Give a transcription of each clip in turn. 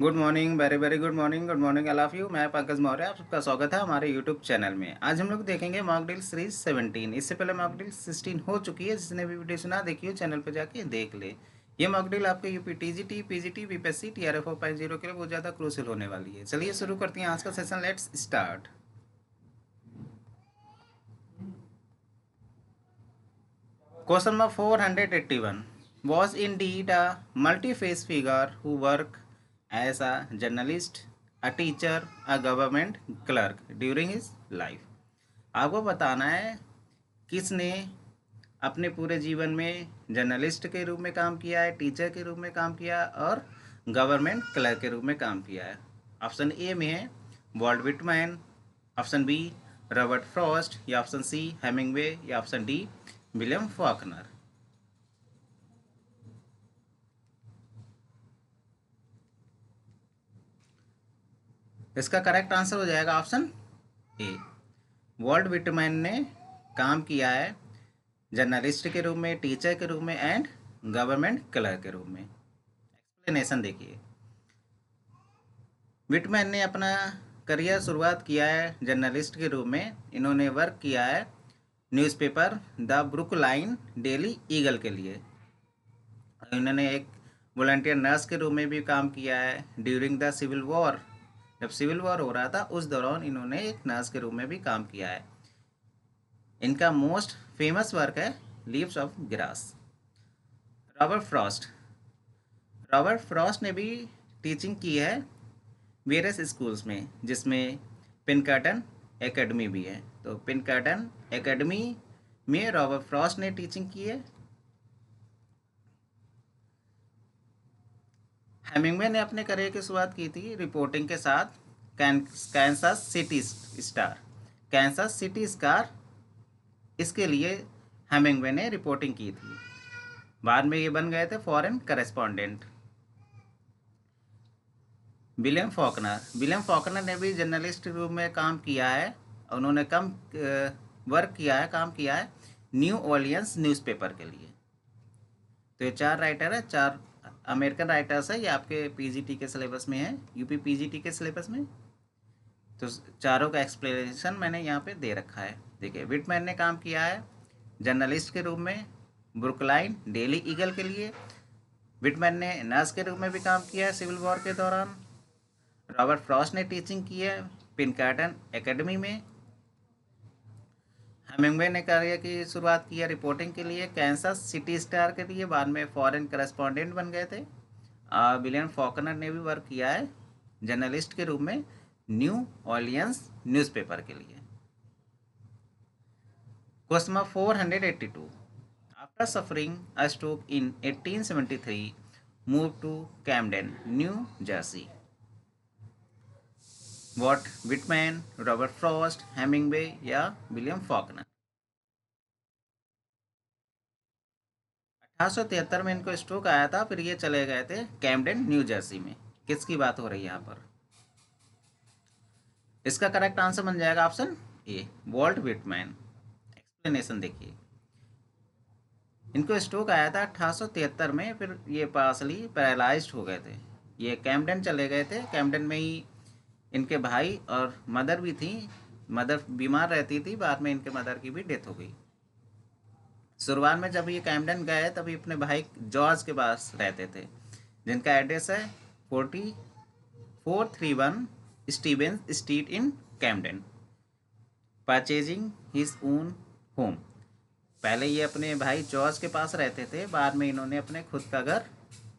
Good morning, very very good morning all of you. मैं पंकज मौर्य, आप सबका स्वागत है हमारे यूट्यूब चैनल में। आज हम लोग देखेंगे मॉक ड्रिल सीरीज 17। इससे पहले मॉक ड्रिल 16 हो चुकी है। जिसने भी वीडियो सुना देखी हो चैनल पर जाके देख ले। ये मॉक ड्रिल आपके UP TGT, PGT, BPSC, TRF 4.0 के लिए बहुत ज़्यादा क्रूशियल होने वाली है। चलिए शुरू करते हैं आज का session. Let's start. Question number 481. Was indeed a multi-faced figure who worked as a journalist, a teacher, a government clerk during his life. आपको बताना है किसने अपने पूरे जीवन में जर्नलिस्ट के रूप में काम किया है, टीचर के रूप में काम किया और गवर्नमेंट क्लर्क के रूप में काम किया है। ऑप्शन ए में है Walt Whitman, option b Robert Frost, या ऑप्शन सी हेमिंगवे, या ऑप्शन डी विलियम फॉकनर। इसका करेक्ट आंसर हो जाएगा ऑप्शन ए। वॉल्ट विटमैन ने काम किया है जर्नलिस्ट के रूप में, टीचर के रूप में एंड गवर्नमेंट क्लर्क के रूप में। एक्सप्लेनेशन देखिए। विटमैन ने अपना करियर शुरुआत किया है जर्नलिस्ट के रूप में। इन्होंने वर्क किया है newspaper the Brookline daily eagle के लिए। इन्होंने एक वॉलंटियर नर्स के रूप में भी काम किया है ड्यूरिंग द सिविल वॉर। जब सिविल वॉर हो रहा था उस दौरान इन्होंने एक नर्स के रूप में भी काम किया है। इनका मोस्ट फेमस वर्क है leaves of grass. Robert Frost. Robert Frost ने भी टीचिंग की है वेरियस स्कूल्स में, जिसमें पिनकर्टन एकेडमी भी है। तो पिनकर्टन एकेडमी में रॉबर्ट फ्रॉस्ट ने टीचिंग की है। हेमिंगवे ने अपने करियर की शुरुआत की थी रिपोर्टिंग के साथ Kansas city star. Kansas city star, इसके लिए हेमिंगवे ने रिपोर्टिंग की थी। बाद में ये बन गए थे foreign correspondent. William Faulkner. William Faulkner ने भी जर्नलिस्ट के रूप में काम किया है। उन्होंने वर्क किया है, काम किया है न्यू ऑर्लियंस न्यूज़पेपर के लिए। तो ये चार राइटर है, चार अमेरिकन राइटर्स है। ये आपके पीजीटी के सिलेबस में है, यूपी पीजीटी के सिलेबस में। तो चारों का एक्सप्लेनेशन मैंने यहाँ पे दे रखा है। देखिए, विटमैन ने काम किया है जर्नलिस्ट के रूप में ब्रुकलाइन डेली ईगल के लिए। विटमैन ने नर्स के रूप में भी काम किया है सिविल वॉर के दौरान। रॉबर्ट फ्रॉस्ट ने टीचिंग की है पिनकर्टन एकेडमी में। हेमिंगवे ने करियर की शुरुआत की है रिपोर्टिंग के लिए कैंसस सिटी स्टार के लिए। बाद में फॉरेन करेस्पॉन्डेंट बन गए थे। विलियम फॉकनर ने भी वर्क किया है जर्नलिस्ट के रूप में न्यू ऑर्लियंस न्यूज़पेपर के लिए। Question number 482. After suffering a stroke in 1873, moved to Camden, New Jersey. What Whitman, Robert Frost, Hemingway या विलियम फॉकनर। 1873 में इनको स्ट्रोक आया था, फिर ये चले गए थे कैम्डेन न्यू जर्सी में। किसकी बात हो रही है यहाँ पर? इसका करेक्ट आंसर बन जाएगा option A, Walt Whitman. Explanation देखिए। इनको स्ट्रोक आया था 1873 में, फिर ये पार्सली पैरालाइज्ड हो गए थे। ये कैम्डेन चले गए थे। कैम्डेन में ही इनके भाई और मदर भी थी। मदर बीमार रहती थी, बाद में इनके मदर की भी डेथ हो गई। शुरुआत में जब ये कैम्डेन गए तभी अपने भाई जॉर्ज के पास रहते थे, जिनका एड्रेस है 4431 Stevens street in कैम्डेन, purchasing his own home. पहले ये अपने भाई जॉर्ज के पास रहते थे, बाद में इन्होंने अपने खुद का घर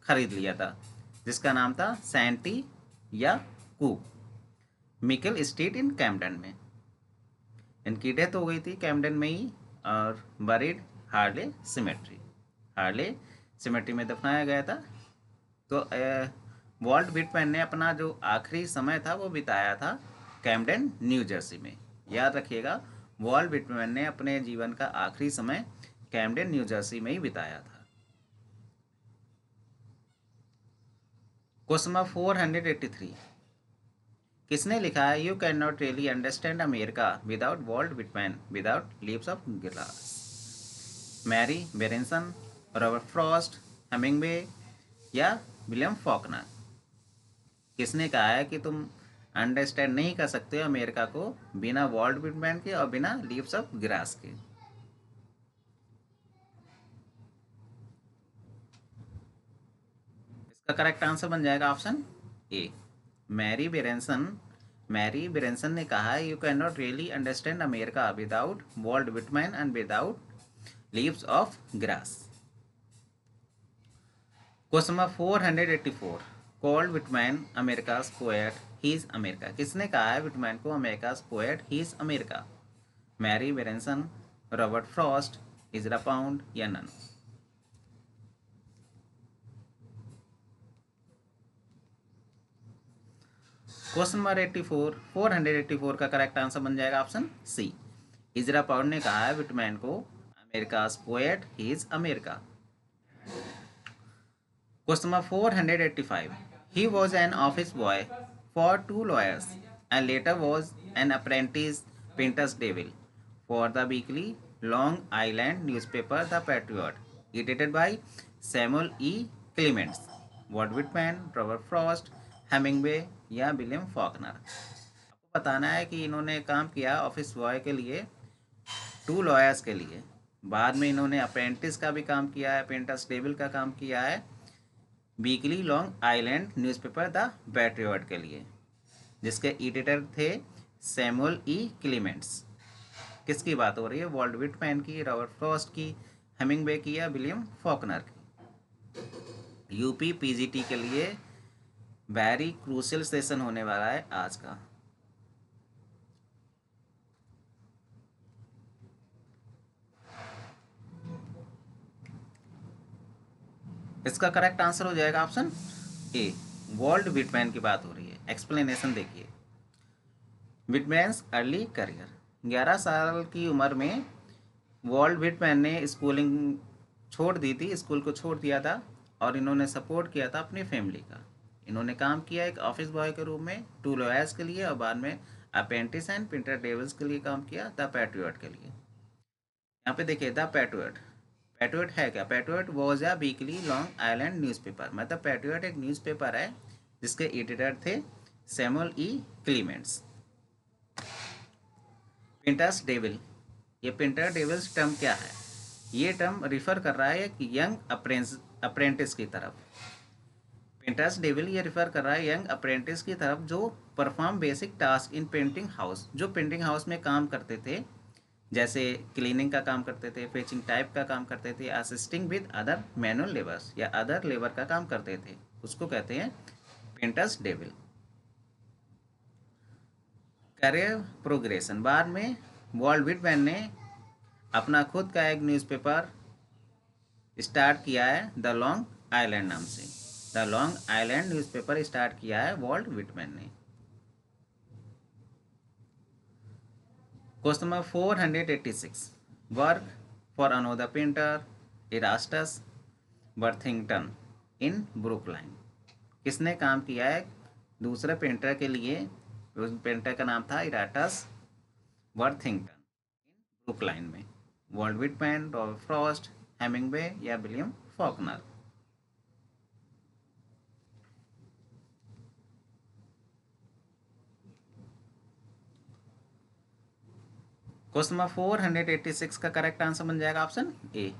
खरीद लिया था, जिसका नाम था सैंटी या कूप, मिकेल स्ट्रीट इन कैम्डेन में। इनकी डेथ हो गई थी कैम्डेन में ही और buried Harley symmetry. Harley symmetry में दफनाया गया था। तो वॉल्ट विटमैन ने अपना जो आखिरी समय था वो बिताया था कैम्डेन न्यू जर्सी में। याद रखिएगा, वॉल्ट विटमैन ने अपने जीवन का आखिरी समय कैम्डेन न्यू जर्सी में ही बिताया था। Question number 483. किसने लिखा है you can not really understand America without Walt Whitman without Leaves of Grass? Mary Berenson, Robert Frost, Hemingway या विलियम फॉकनर? किसने कहा है कि तुम अंडरस्टैंड नहीं कर सकते हो अमेरिका को बिना वॉल्ट विटमैन के और बिना लीव्स ऑफ ग्रास के? इसका करेक्ट आंसर बन जाएगा option A, Mary Berenson. Mary Berenson ने कहा है you can not really understand America without Walt Whitman and without Leaves of Grass. Question number 484, called Whitman America's poet he is America. किसने कहा है Whitman को America's poet he is America? Mary Berenson, Robert Frost, Ezra Pound या none? Question number 84, 484 का correct answer बन जाएगा option सी, इजरा pound ने कहा है विटमैन को America's poet he is America. Question number 485. He was an office boy for two lawyers and later was an apprentice painter's devil for the weekly Long Island newspaper The Patriot, edited by Samuel E. Clements, Walt Whitman, Robert Frost, Hemingway या William Faulkner? आपको बताना है कि इन्होंने काम किया office boy के लिए, टू लॉयर्स के लिए, बाद में इन्होंने अप्रेंटिस का भी काम किया है, पेंटर्स डेविल का काम किया है, weekly long Island newspaper the patriot के लिए, जिसके एडिटर थे सैमुअल ई क्लीमेंट्स। किसकी बात हो रही है? वॉल्ट विटमैन की, रॉबर्ट फ्रॉस्ट की, हेमिंगवे की या विलियम फॉकनर की? यूपी पीजीटी के लिए वेरी क्रूशियल सेशन होने वाला है आज का। इसका करेक्ट आंसर हो जाएगा ऑप्शन ए, वॉल्ट विटमैन की बात हो रही है। एक्सप्लेनेशन देखिए, विटमैन्स अर्ली करियर, 11 साल की उम्र में वॉल्ट विटमैन ने स्कूलिंग छोड़ दी थी, स्कूल को छोड़ दिया था और इन्होंने सपोर्ट किया था अपनी फैमिली का। इन्होंने काम किया एक ऑफिस बॉय के रूप में टू लॉयर्स के लिए और बाद में अप्रेंटिस एंड प्रिंटर डेविल्स के लिए काम किया द पैट्रियट के लिए। यहाँ पे देखिए द पैट्रियट, पैट्रियट है क्या? Patriot was a weekly long Island newspaper, मतलब पैट्रियट एक न्यूज़पेपर है जिसके एडिटर थे सैमुअल ई क्लीमेंट्स। पेंटर्स डेविल, ये पेंटर डेविल्स टर्म क्या है? ये टर्म रिफर कर रहा है एक यंग अप्रेंटिस की तरफ। पेंटर्स डेविल ये रिफर कर रहा है यंग अप्रेंटिस की तरफ जो perform basic task in painting house, जो पेंटिंग हाउस में काम करते थे, जैसे क्लीनिंग का काम करते थे, फेचिंग टाइप का काम करते थे, assisting with other manual labours या अदर लेबर का काम करते थे, उसको कहते हैं पेंटर्स डेविल। करियर प्रोग्रेशन, बाद में वॉल्ट विटमैन ने अपना खुद का एक न्यूज़पेपर स्टार्ट किया है द लॉन्ग आइलैंड नाम से। The Long Island newspaper start किया है वॉल्ट विटमैन ने। Question number 486, work for another painter Erastus Worthington in Brookline. किसने काम किया है दूसरे पेंटर के लिए? उस पेंटर का नाम था इरास्टस बर्थिंगटन इन ब्रुकलाइन में। Vault Whitman, Robert Frost, Hemingway या विलियम फॉकनर? क्वेश्चन नंबर 486 का करेक्ट आंसर बन जाएगा option A,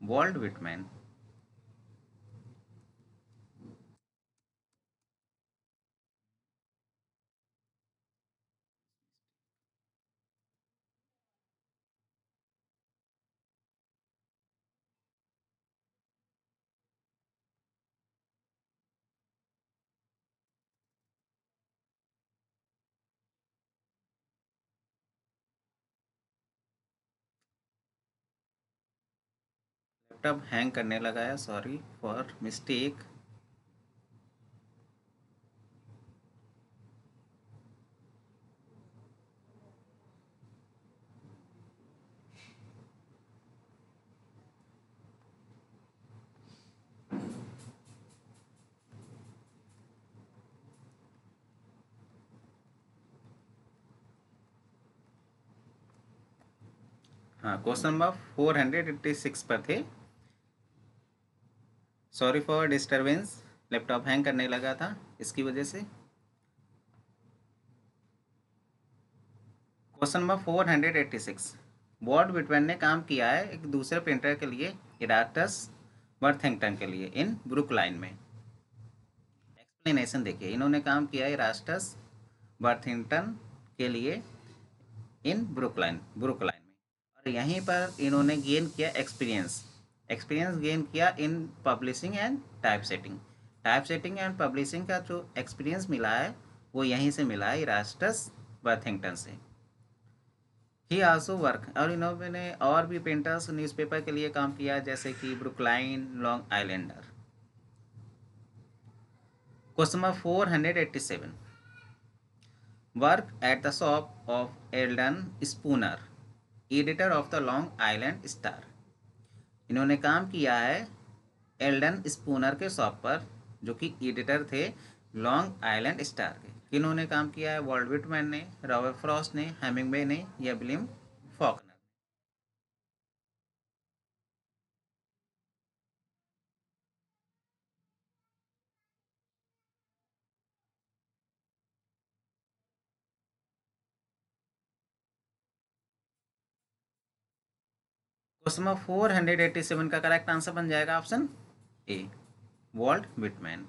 Walt Whitman. Laptop hang करने लगा है, सॉरी फॉर मिस्टेक। हाँ, क्वेश्चन नंबर 486 पर थे। Sorry for disturbance, laptop hang करने लगा था इसकी वजह से। Question number 486। वॉल्ट विटमैन ने काम किया है एक दूसरे प्रिंटर के लिए, इरास्टस वर्थिंगटन के लिए, इन ब्रुकलाइन में। एक्सप्लेनेशन देखिए, इन्होंने काम किया है इरास्टस वर्थिंगटन के लिए इन ब्रुकलाइन ब्रुकलाइन में, और यहीं पर इन्होंने गेन किया एक्सपीरियंस। एक्सपीरियंस गेन किया in publishing and type setting. Type setting and publishing का जो एक्सपीरियंस मिला है वो यहीं से मिला है, इरास्टस वर्थिंगटन से। ही आल्सो वर्क, और इन्होंने और भी प्रिंटर्स न्यूज़पेपर के लिए काम किया, जैसे कि Brookline, long islander. Question number 487। Work at the shop of Elden Spooner, editor of the Long island star. इन्होंने काम किया है एल्डन स्पूनर के शॉप पर, जो कि एडिटर थे लॉन्ग आइलैंड स्टार के। किन्होंने काम किया है? वॉल्ट विटमैन ने, रॉबर्ट फ्रॉस्ट ने, हेमिंगवे ने, या विलियम फॉकनर। क्वेश्चन नंबर 487 का करेक्ट आंसर बन जाएगा option A, Walt Whitman.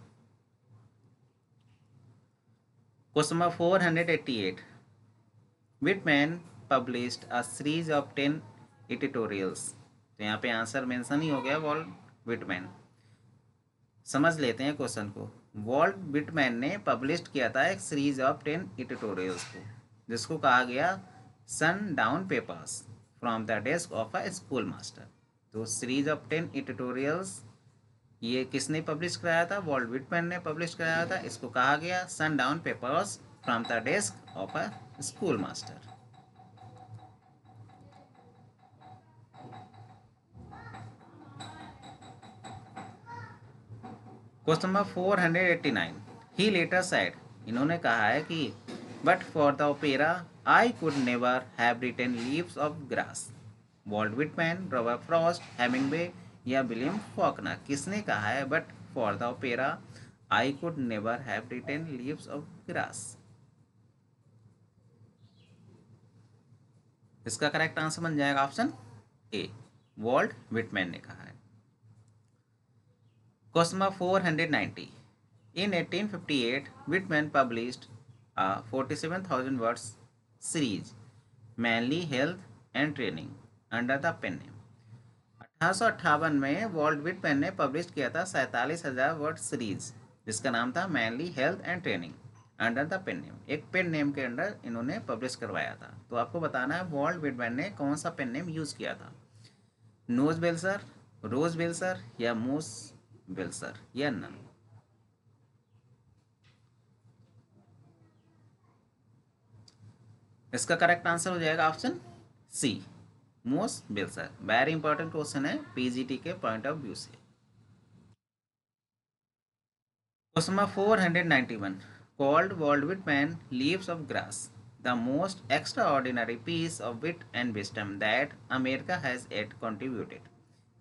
Question number 488। Whitman published a series of 10 editorials. तो यहाँ पे आंसर मेंशन ही हो गया, वॉल्ट विटमैन। समझ लेते हैं क्वेश्चन को। वॉल्ट विटमैन ने पब्लिश किया था एक सीरीज ऑफ 10 एडिटोरियल्स को, जिसको कहा गया Sun Down Papers from the desk of a school master. तो सीरीज ऑफ 10 एडिटोरियल्स ये किसने पब्लिश कराया था? वॉल्ट विटमैन ने पब्लिश कराया था। इसको कहा गया Sun Down Papers from the desk of a school master. Question number 489। He later said, इन्होंने कहा है कि but for the opera I could never have written Leaves of Grass. Walt Whitman, Robert Frost, Hemingway, या William Faulkner. किसने कहा है but for the opera I could never have written Leaves of Grass? इसका correct answer बन जाएगा option A, Walt Whitman ने कहा है। Question number 490। In 1858, Whitman published a 47,000 words series, Manly Health and Training, under the pen name। 1858 में vault Whitman ने publish किया था 47,000 वर्ड सीरीज, जिसका नाम था manly health and training, under the pen name. एक पेन नेम के under इन्होंने पब्लिश करवाया था। तो आपको बताना है वॉल्ट विटमैन ने कौन सा पेन नेम यूज़ किया था? नोज बेल्सर, रोज बेल्सर, या मूस बेल्सर, या नन? इसका करेक्ट आंसर हो जाएगा option C, Mose Velsor. Very important question है पीजीटी के पॉइंट ऑफ व्यू से। Question number 491। Called Walt Whitman Leaves of Grass the most extraordinary piece of wit and wisdom that America has yet contributed.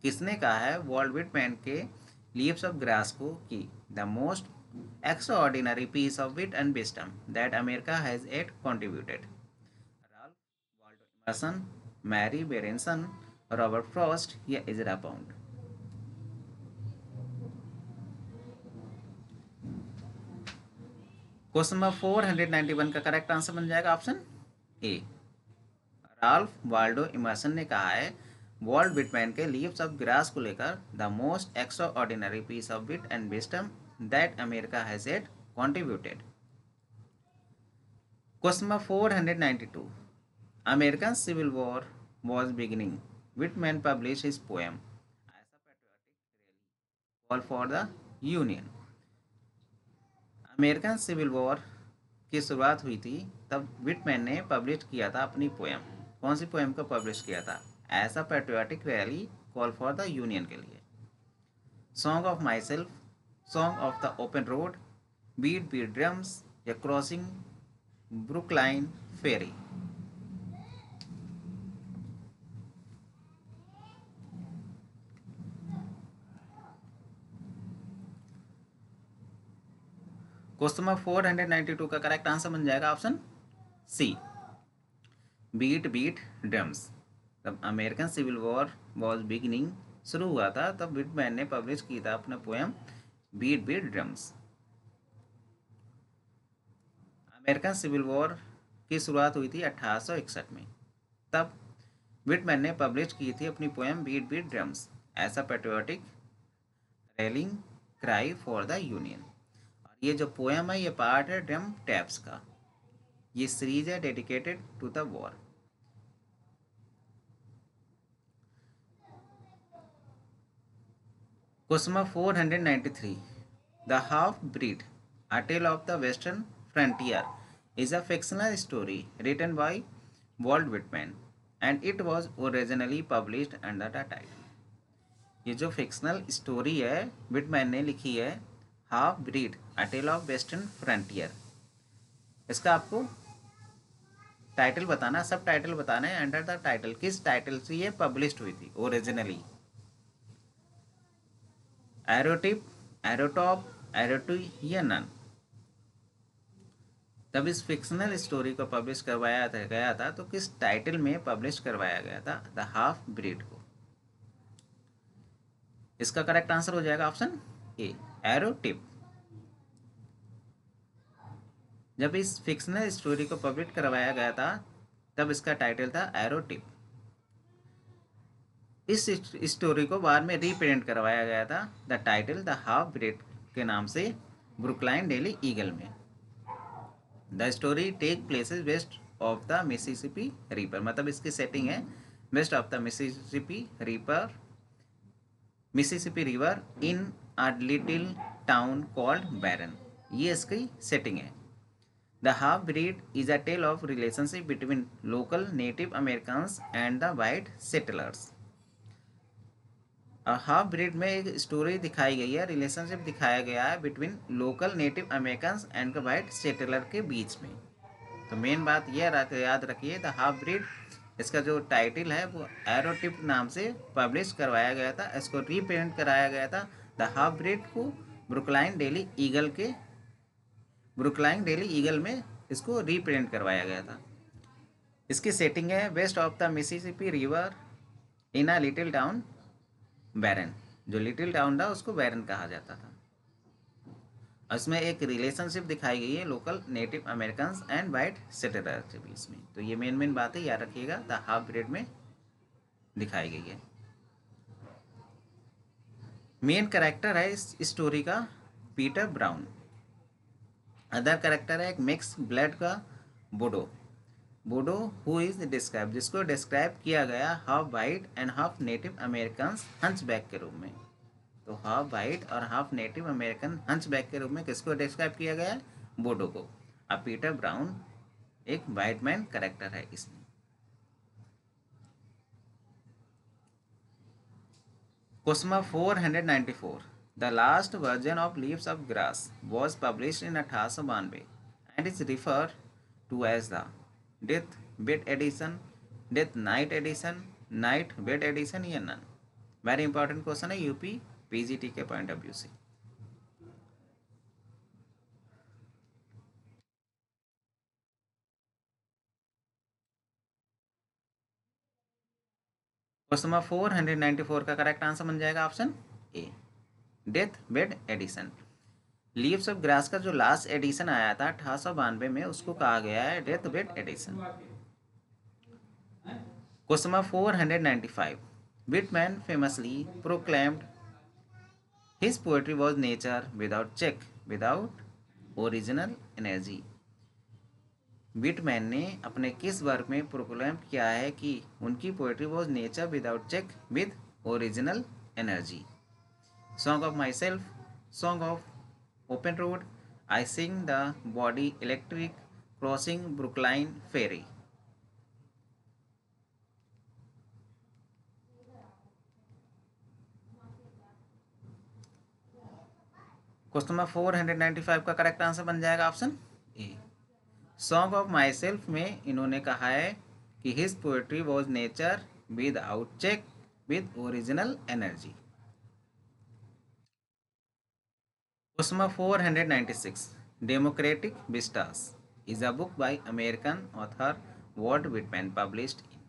किसने कहा है Walt Whitman के leaves of grass को कि the most extraordinary piece of wit and wisdom that America has yet contributed? Ralph Waldo Emerson, Mary Berenson, Robert Frost, या इजरा pound? Question number 491 का correct answer बन जाएगा option A, Ralph Waldo Emerson ने कहा है Walt Whitman के leaves of grass को लेकर the most extraordinary piece of wit and wisdom that America has yet contributed. Question number 492। American civil war was beginning, Whitman publish his poem as a patriotic rally call for the union. American civil war की शुरुआत हुई थी तब Whitman ने publish किया था अपनी poem. कौन सी पोएम को पब्लिश किया था? As a patriotic rally call for the union के लिए। Song of myself, song of the open road, beat beat drums, या crossing Brooklyn ferry? Question number 492 का करेक्ट आंसर बन जाएगा option C, beat beat drums. तब American civil war was beginning शुरू हुआ था, तब विटमैन ने पब्लिश की था अपना poem beat beat drums. American civil war की शुरुआत हुई थी 1861 में। तब विटमैन ने पब्लिश की थी अपनी poem beat beat drums as a patriotic rallying cry for the union. और ये जो पोएम है ये पार्ट है ड्रम टैप्स का। ये सीरीज है dedicated to the war. Question number 493, the half breed a tale of the western frontier is a fictional story written by Walt Whitman and it was originally published under the title। ये जो fictional story है Whitman ने लिखी है half breed a tale of western frontier. इसका आपको title बताना, subtitle बताना है अंडर द टाइटल, किस टाइटल से ये पब्लिश्ड हुई थी ओरिजिनली। एरोटिप, एरोटॉप, एरोटू या नन। तब इस फिक्शनल स्टोरी को पब्लिश करवाया गया था तो किस टाइटल में पब्लिश करवाया गया था द हाफ ब्रीड को। इसका करेक्ट आंसर हो जाएगा ऑप्शन ए एरोटिप। जब इस फिक्शनल स्टोरी को पब्लिश करवाया गया था तब इसका टाइटल था एरोटिप। इस स्टोरी को बाद में रीप्रिंट करवाया गया था the title the half breed के नाम से ब्रुकलाइन डेली ईगल में। The story take places west of the Mississippi river, मतलब इसकी सेटिंग है west of the Mississippi river in a little town called Barron. ये इसकी सेटिंग है। The half breed is a tale of relationship between local native Americans and the white settlers. Half breed में एक story दिखाई गई है, relationship दिखाया गया है between local native Americans and white settler के बीच में। तो मेन बात यह याद रखिए द हाफ ब्रीड, इसका जो टाइटल है वो एरोटिप नाम से पब्लिश करवाया गया था। इसको रीप्रिंट कराया गया था द हाफ ब्रीड को ब्रुकलाइन डेली ईगल में इसको रीप्रिंट करवाया गया था। इसकी सेटिंग है west of the Mississippi river in a little town Barron. जो लिटिल टाउन था उसको बैरन कहा जाता था। इसमें एक रिलेशनशिप दिखाई गई है local native Americans and white settler के बीच में। तो ये मेन बातें याद रखिएगा द हाफ ब्रीड में दिखाई गई है। मेन कैरेक्टर है इस स्टोरी का पीटर ब्राउन। अदर कैरेक्टर है एक मिक्स ब्लड का बोडो हु इज डिस्क्राइब, जिसको डिस्क्राइब किया गया half white and half native American hunchback के रूप में। तो हाफ वाइट और हाफ नेटिव अमेरिकन हंचबैक के रूप में किसको डिस्क्राइब किया गया है? बोडो को। अब पीटर ब्राउन एक वाइट मैन कैरेक्टर है इसमें। Question 494, the last version of leaves of grass was publish in 1892 and is refer to as the death bed edition, death night edition, night bed edition या none. Very important question है UP PGT के point of view से। Question number 494 का correct answer बन जाएगा option a death bed edition. Leaves of grass का जो last addition आया था 1892 में उसको कहा गया है death bed edition. Question number 495, Whitman famously proclaimed his poetry was nature without check, without original energy। Whitman ने अपने किस वर्क में प्रोक्लेम किया है कि उनकी poetry was nature without check with original energy? Song of myself, song of open road, I sing the body electric, crossing Brooklyn ferry. Question number 495 का correct answer बन जाएगा option a song of myself में इन्होंने कहा है कि his poetry was nature without check with original energy. Question number 496, democratic vistas is a book by American author Walt Whitman published in.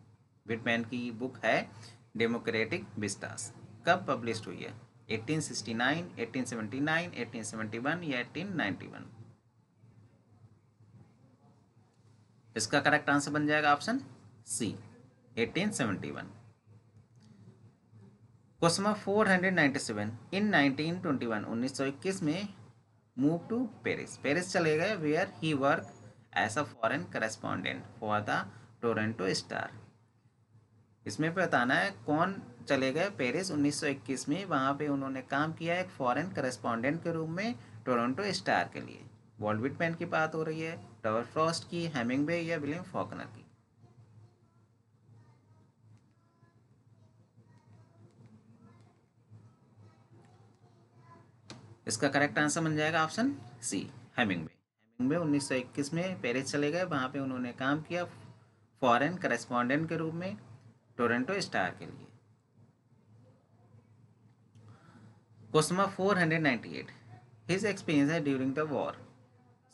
Whitman की book है democratic Vistas. कब publish हुई है? 1869, 1879, 1871 या 1891? इसका करेक्ट आंसर बन जाएगा option c, 1871। Question number 497, in 1921 1921 में मूव टू पेरिस, पेरिस चले गए, where he work as a foreign correspondent for the Toronto Star. इसमें बताना है कौन चले गए पेरिस 1921 में, वहाँ पे उन्होंने काम किया एक फॉरेन करेस्पॉन्डेंट के रूप में टोरंटो स्टार के लिए। वॉल्ट विटमैन की बात हो रही है, रॉबर्ट फ्रॉस्ट की, हेमिंगवे या विलियम फॉकनर की? इसका करेक्ट आंसर बन जाएगा ऑप्शन सी, हेमिंगवे। हेमिंगवे 1921 में पेरिस चले गए, वहाँ पे उन्होंने काम किया फॉरेन करेस्पॉन्डेंट के रूप में टोरंटो स्टार के लिए। Question number 498, his experience during the war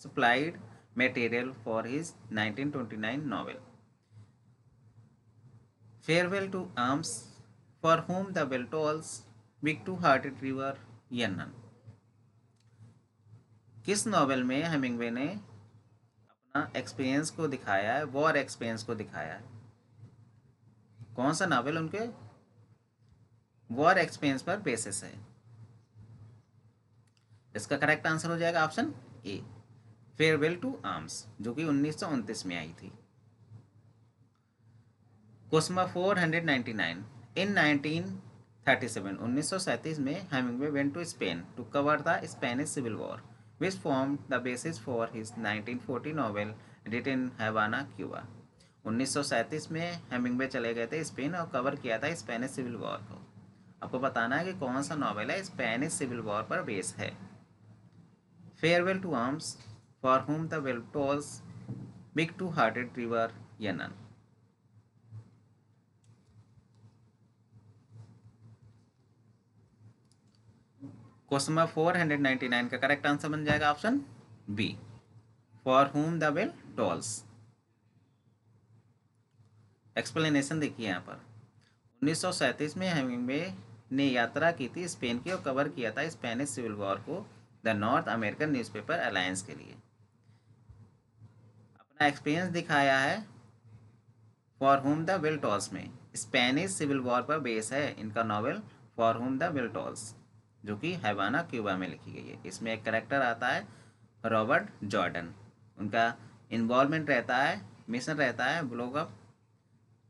supplied material for his 1929 novel Farewell to Arms, for whom the bell tolls, Big Two-Hearted River या none? किस नॉवेल में हेमिंगवे ने अपना एक्सपीरियंस को दिखाया है, वॉर एक्सपीरियंस को दिखाया है? कौन सा नॉवेल उनके वॉर एक्सपीरियंस पर बेसिस है? इसका करेक्ट आंसर हो जाएगा option a, farewell to arms, जो कि 1929 में आई थी। क्वेश्चन नंबर 499, इन 1937 1937 में Hemingway went to Spain to cover the Spanish civil war which form the basis for his 1940 novel written Havana Cuba. 1937 में हेमिंगवे चले गए थे स्पेन और कवर किया था स्पेनिश सिविल वॉर को। आपको बताना है कि कौन सा नॉवेल है स्पेनिश सिविल वॉर पर बेस है। Farewell to arms, for whom the bell tolls, Big Two-Hearted River या none? क्वेश्चन नंबर 499 का करेक्ट आंसर बन जाएगा option b, for whom the bell tolls। Explanation देखिए यहाँ पर, 1937 में हेमिंगवे ने यात्रा की थी स्पेन की और कवर किया था स्पेनिश सिविल वॉर को the north American newspaper alliance के लिए। अपना एक्सपीरियंस दिखाया है for whom the bell tolls में, स्पेनिश सिविल वॉर पर बेस है इनका novel for whom the bell tolls, जो कि हैवाना क्यूबा में लिखी गई है। इसमें एक करेक्टर आता है रॉबर्ट जॉर्डन, उनका इन्वॉल्वमेंट रहता है, मिशन रहता है ब्लोक अप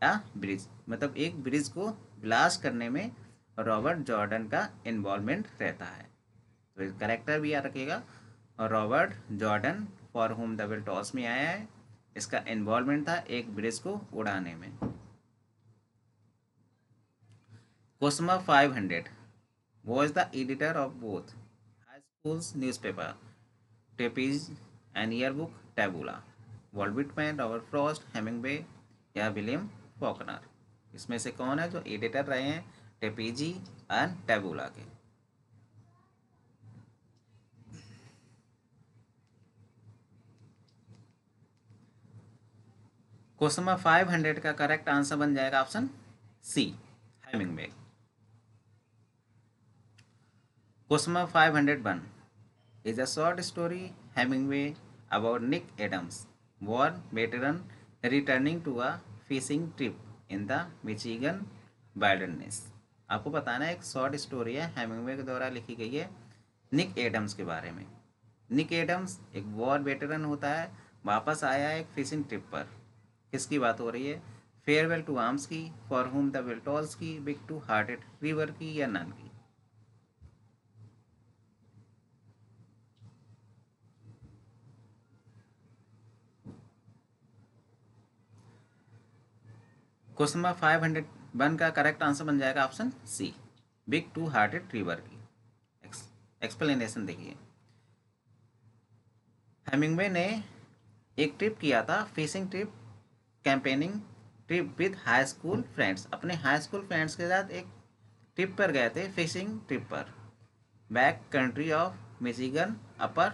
या ब्रिज, मतलब एक ब्रिज को ब्लास्ट करने में रॉबर्ट जॉर्डन का इन्वॉल्वमेंट रहता है। तो इस करेक्टर भी याद रखिएगा, Robert Jordan for whom the bell tolls में आया है, इसका इन्वॉल्वमेंट था एक ब्रिज को उड़ाने में। Question number 500, was the editor of both high school's newspaper Tapiz and yearbook Tabula, Walt Whitman, Robert Frost, Hemingway या विलियम फॉकनर? इसमें से कौन है जो एडिटर रहे हैं टेपीजी एंड टैबुला के? क्वेश्चन नंबर 500 का करेक्ट आंसर बन जाएगा option C, Hemingway. Question number 501 is a short story Hemingway about Nick Adams, war veteran returning to a fishing trip in the Michigan wilderness। आपको बताना है एक शॉर्ट स्टोरी है Hemingway के द्वारा लिखी गई है निक एडम्स के बारे में। निक एडम्स एक वॉर वेटरन होता है, वापस आया है एक फिशिंग ट्रिप पर। किसकी बात हो रही है? फेयरवेल टू आर्म्स की, for whom the bell tolls की, बिग टू हार्टेड रिवर की या नन की? क्वेश्चन नंबर 501 का करेक्ट आंसर बन जाएगा option C, big two hearted river की। एक्सप्लेनेशन देखिए, हेमिंगवे ने एक ट्रिप किया था fishing trip, campaigning trip with high school friends, अपने हाई स्कूल फ्रेंड्स के साथ एक ट्रिप पर गए थे फिशिंग ट्रिप पर, back country of Michigan upper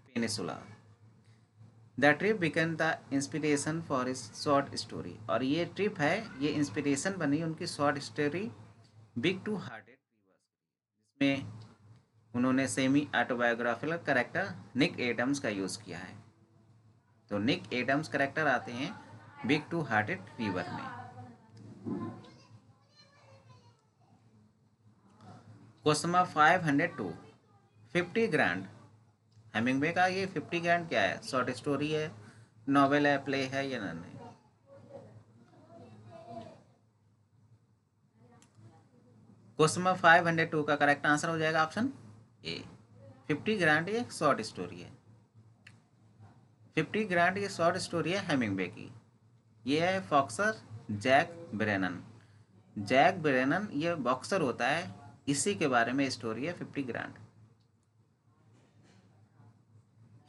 peninsula. The trip became the inspiration for his short story, और ये ट्रिप है, ये इंस्पिरेशन बनी उनकी short story big two hearted reverse, जिसमें उन्होंने सेमी ऑटोबायोग्राफिकल करेक्टर निक एडम्स का यूज़ किया है। तो निक एडम्स करेक्टर आते हैं बिग टू हार्टेड रिवर में। Question number 502, 50 grand. हेमिंगवे का ये 50 ग्रांड क्या है? शॉर्ट स्टोरी है, नॉवेल है, प्ले है या नन है? क्वेश्चन नंबर 502 का करेक्ट आंसर हो जाएगा ऑप्शन ए, 50 ग्रांड ये शॉर्ट स्टोरी है। 50 ग्रांड ये शॉर्ट स्टोरी है हेमिंगवे की। ये है boxer Jack Brennan. Jack Brennan ये बॉक्सर होता है, इसी के बारे में स्टोरी है 50 grand.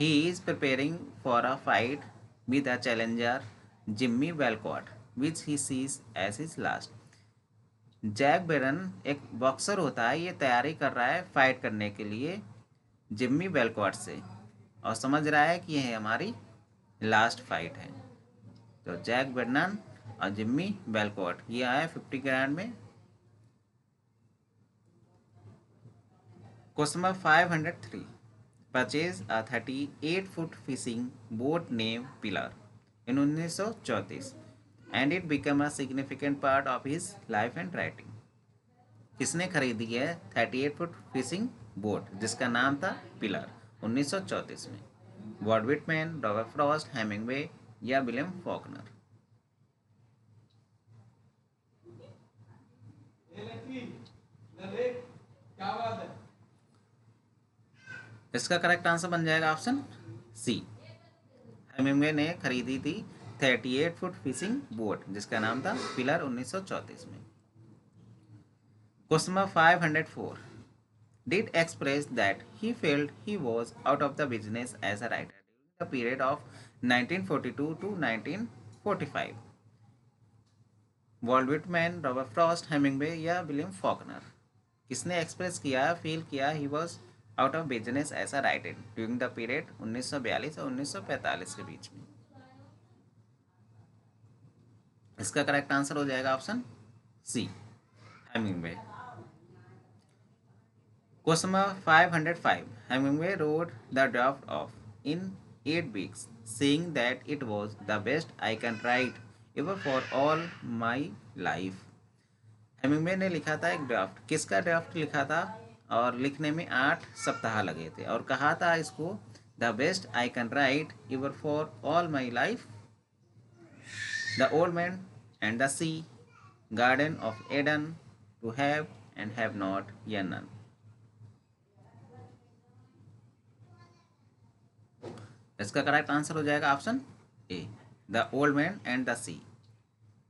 He is preparing for a fight with a challenger, Jimmy Walcott, which he sees as his last. Jack Brennan एक बॉक्सर होता है, ये तैयारी कर रहा है फाइट करने के लिए जिम्मी वेलकॉट से, और समझ रहा है कि यह हमारी लास्ट फाइट है। तो जैक बेरन और जिम्मी वेलकॉट ये आए 50 ग्रांड में। Question number 503, purchase a 38-foot fishing boat name pillar in 1934 and it become a significant part of his life and writing. किसने खरीदी है 38-foot फिशिंग बोट जिसका नाम था पिलर 1934 में? Vault Whitman, Robert Frost, Hemingway या William Faulkner? इसका correct answer बन जाएगा ऑप्शन सी, हेमिंगवे ने खरीदी थी 38-foot फिशिंग बोट जिसका नाम था पिलर 1934 में। Question number 504, did express that he felt he was out of the business as a writer during the period of 1942 to 1945. Walt Whitman, Robert Frost, Hemingway या William Faulkner? किसने express किया, feel किया he was out of business as a writer during the period 1942 और 1945 के बीच में? इसका correct answer हो जाएगा option C, Hemingway. Question number 505. Hemingway wrote the draft of in 8 weeks, saying that it was the best I can write ever for all my life. Hemingway ने लिखा था एक ड्राफ्ट, किसका ड्राफ्ट लिखा था? और लिखने में 8 सप्ताह लगे थे, और कहा था इसको the best I can write ever for all my life, the old man and the sea, garden of Eden, to have and have not या नन? इसका करेक्ट आंसर हो जाएगा option A, the old man and the sea.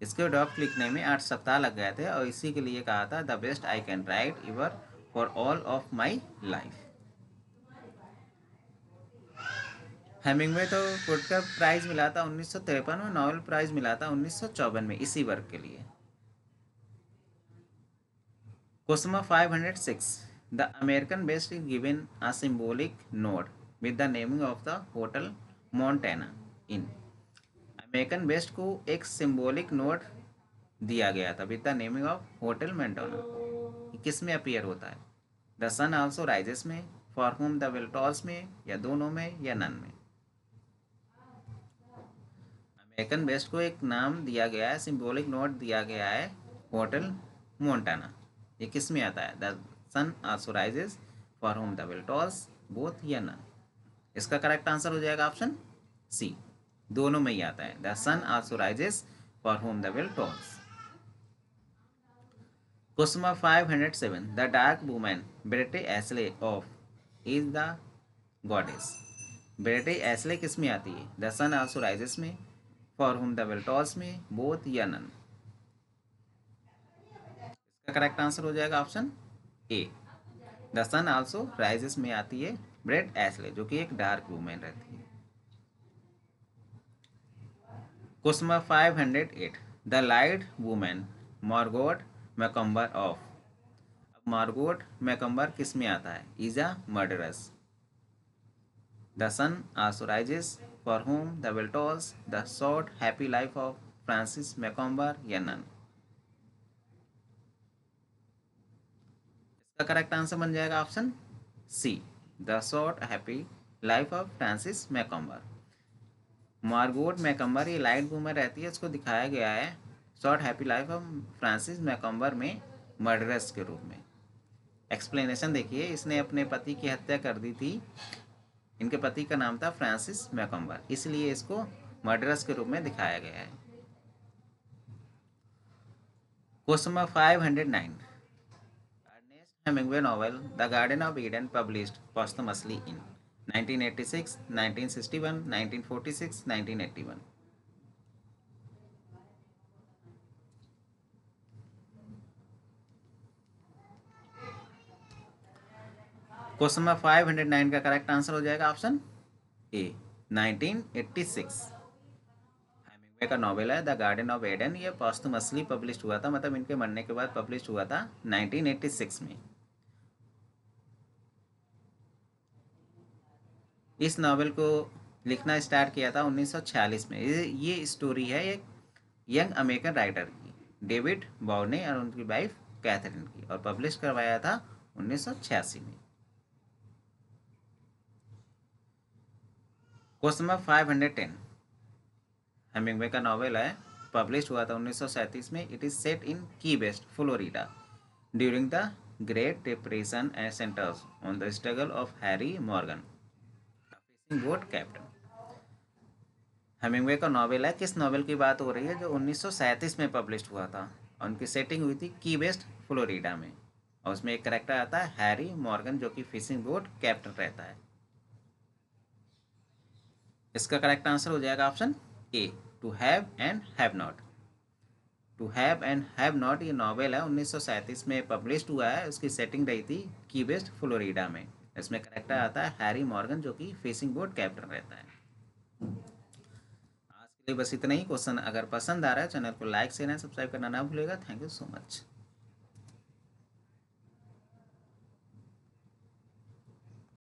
इसके draft लिखने में 8 सप्ताह लग गए थे, और इसी के लिए कहा था the best I can write ever for all of my life. Hemingway तो पुलित्जर प्राइज मिला था 1953 में, नोबेल प्राइज मिला था 1954 में इसी वर्क के लिए। Question number 506, the American best is given a symbolic note with the naming of the hotel Montana in. American best को एक सिंबॉलिक नोट दिया गया था with the naming of hotel Montana. किस में अपीयर होता है? द सन आल्सो राइजेस में, for whom the bell tolls में, या दोनों में या नन में? अमेरिकन बेस्ट को एक नाम दिया गया है, सिंबॉलिक नोट दिया गया है होटल मोंटाना, ये किस में आता है? The sun also rises, for whom the bell tolls, both या नन? इसका करेक्ट आंसर हो जाएगा ऑप्शन सी, दोनों में ही आता है, the sun also rises, for whom the bell tolls. Question number 507, the dark woman Brett Ashley of is the goddess. Brett Ashley किस में आती है? द सन आल्सो राइजेस में, for whom the bell tolls में, both या none? इसका correct answer हो जाएगा option A, the sun also rises में आती है ब्रेट एस्ले, जो कि एक डार्क वुमेन रहती है। Question number 508, the light women Margot Macomber of. अब मार्गोट मैकम्बर किस में आता है? Is a murderous. The sun also rises, for whom the bell tolls, the short happy life of Francis Macomber या none. इसका correct answer बन जाएगा option C, the short happy life of Francis Macomber. Margot Macomber ये light बूमर रहती है, उसको दिखाया गया है short happy life of Francis मैकम्बर में मर्डरस के रूप में। एक्सप्लेनेशन देखिए, इसने अपने पति की हत्या कर दी थी, इनके पति का नाम था फ्रांसिस मैकम्बर, इसलिए इसको मर्डरस के रूप में दिखाया गया है। Question number 509, Ernest Hemingway novel the garden of Eden published posthumously in 1986, 1961, 1946, 1981। Question number 509 का करेक्ट आंसर हो जाएगा ऑप्शन ए, 1986। हेमिंग्वे का नॉवेल है द गार्डन ऑफ एडन, ये पोस्टमसली पब्लिश हुआ था, मतलब इनके मरने के बाद पब्लिश हुआ था 1986 में। इस नॉवेल को लिखना स्टार्ट किया था 1946 में। ये स्टोरी है एक यंग अमेरिकन राइटर की, डेविड बॉर्ने और उनकी वाइफ कैथरीन की, और पब्लिश करवाया था 1986 में। क्वेश्चन नंबर 510, हेमिंग्वे का नॉवेल है, पब्लिश हुआ था 1937 में। It is set in Key West Florida during the great depression and centres on the struggle of Harry Morgan, fishing boat captain. Hemingway का नॉवेल है, किस नॉवेल की बात हो रही है जो 1937 में पब्लिश हुआ था, और उनकी सेटिंग हुई थी की वेस्ट फ्लोरिडा में, और उसमें एक करेक्टर आता है हैरी मॉर्गन जो कि फिशिंग बोट कैप्टन रहता है। इसका करेक्ट आंसर हो जाएगा option A, to have and have not. To have and have not ये नॉवेल है 1937 में पब्लिश हुआ है, उसकी सेटिंग रही थी की वेस्ट फ्लोरिडा में। इसमें करेक्टर आता है हैरी मॉर्गन जो कि फिशिंग बोट कैप्टन रहता है। आज के लिए बस इतना ही। क्वेश्चन अगर पसंद आ रहा है चैनल को लाइक शेयर एंड सब्सक्राइब करना ना भूलेगा। Thank you so much.